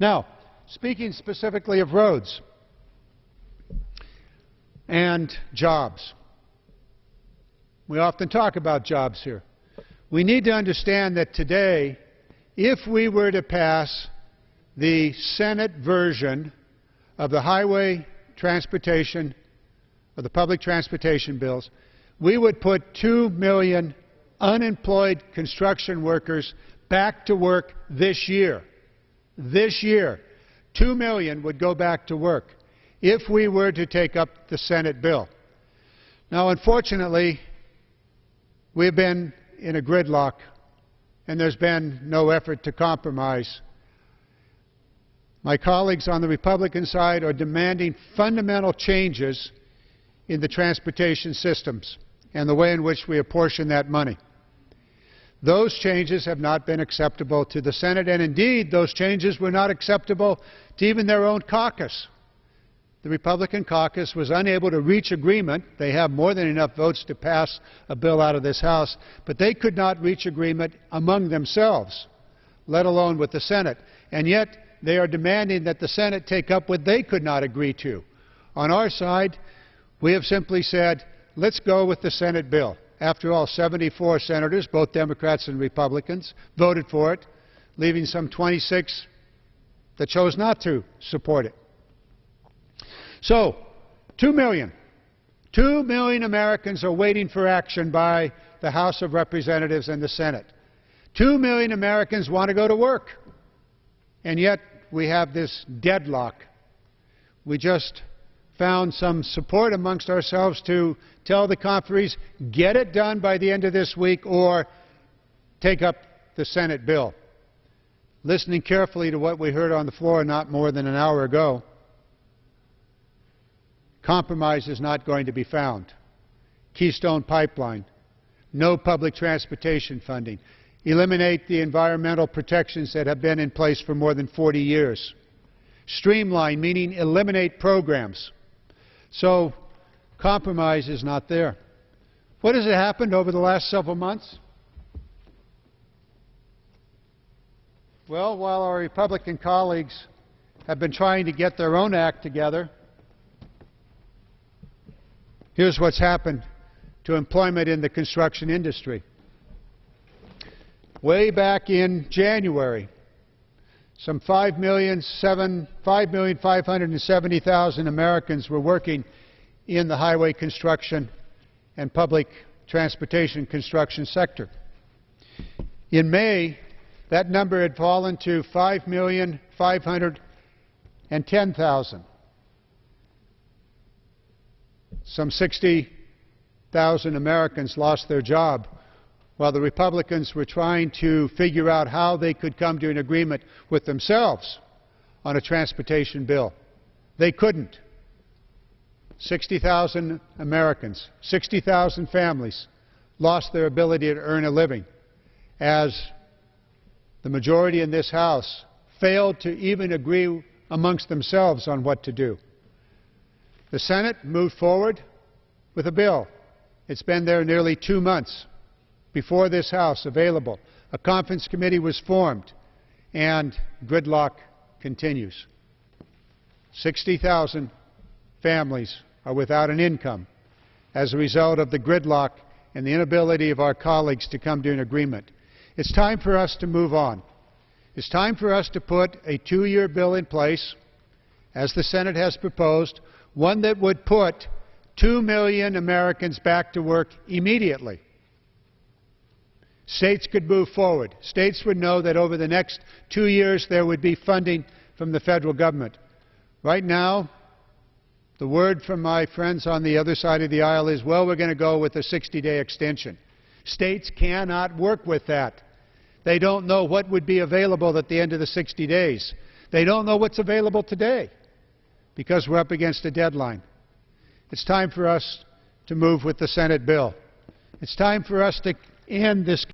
Now, speaking specifically of roads and jobs, we often talk about jobs here. We need to understand that today, if we were to pass the Senate version of the highway transportation, of the public transportation bills, we would put 2 million unemployed construction workers back to work this year. This year, 2 million would go back to work if we were to take up the Senate bill. Now, unfortunately, we've been in a gridlock, and there's been no effort to compromise. My colleagues on the Republican side are demanding fundamental changes in the transportation systems and the way in which we apportion that money. Those changes have not been acceptable to the Senate, and indeed, those changes were not acceptable to even their own caucus. The Republican caucus was unable to reach agreement. They have more than enough votes to pass a bill out of this House, but they could not reach agreement among themselves, let alone with the Senate. And yet, they are demanding that the Senate take up what they could not agree to. On our side, we have simply said, let's go with the Senate bill. After all, 74 senators, both Democrats and Republicans, voted for it, leaving some 26 that chose not to support it. So, 2 million. 2 million Americans are waiting for action by the House of Representatives and the Senate. 2 million Americans want to go to work. And yet, we have this deadlock. We just found some support amongst ourselves to tell the conferees, get it done by the end of this week or take up the Senate bill. Listening carefully to what we heard on the floor not more than an hour ago, compromise is not going to be found. Keystone Pipeline, no public transportation funding, eliminate the environmental protections that have been in place for more than 40 years. Streamline, meaning eliminate programs. So, compromise is not there. What has happened over the last several months? Well, while our Republican colleagues have been trying to get their own act together, here's what's happened to employment in the construction industry. Way back in January, some 5,570,000 Americans were working in the highway construction and public transportation construction sector. In May, that number had fallen to 5,510,000. Some 60,000 Americans lost their job while the Republicans were trying to figure out how they could come to an agreement with themselves on a transportation bill. They couldn't. 60,000 Americans, 60,000 families lost their ability to earn a living as the majority in this House failed to even agree amongst themselves on what to do. The Senate moved forward with a bill. It's been there nearly 2 months before this House available. A conference committee was formed, and gridlock continues. 60,000 families are without an income as a result of the gridlock and the inability of our colleagues to come to an agreement. It's time for us to move on. It's time for us to put a 2-year bill in place, as the Senate has proposed, one that would put 2 million Americans back to work immediately. States could move forward. States would know that over the next 2 years there would be funding from the federal government. Right now, the word from my friends on the other side of the aisle is, well, we're going to go with a 60-day extension. States cannot work with that. They don't know what would be available at the end of the 60 days. They don't know what's available today because we're up against a deadline. It's time for us to move with the Senate bill. It's time for us to end this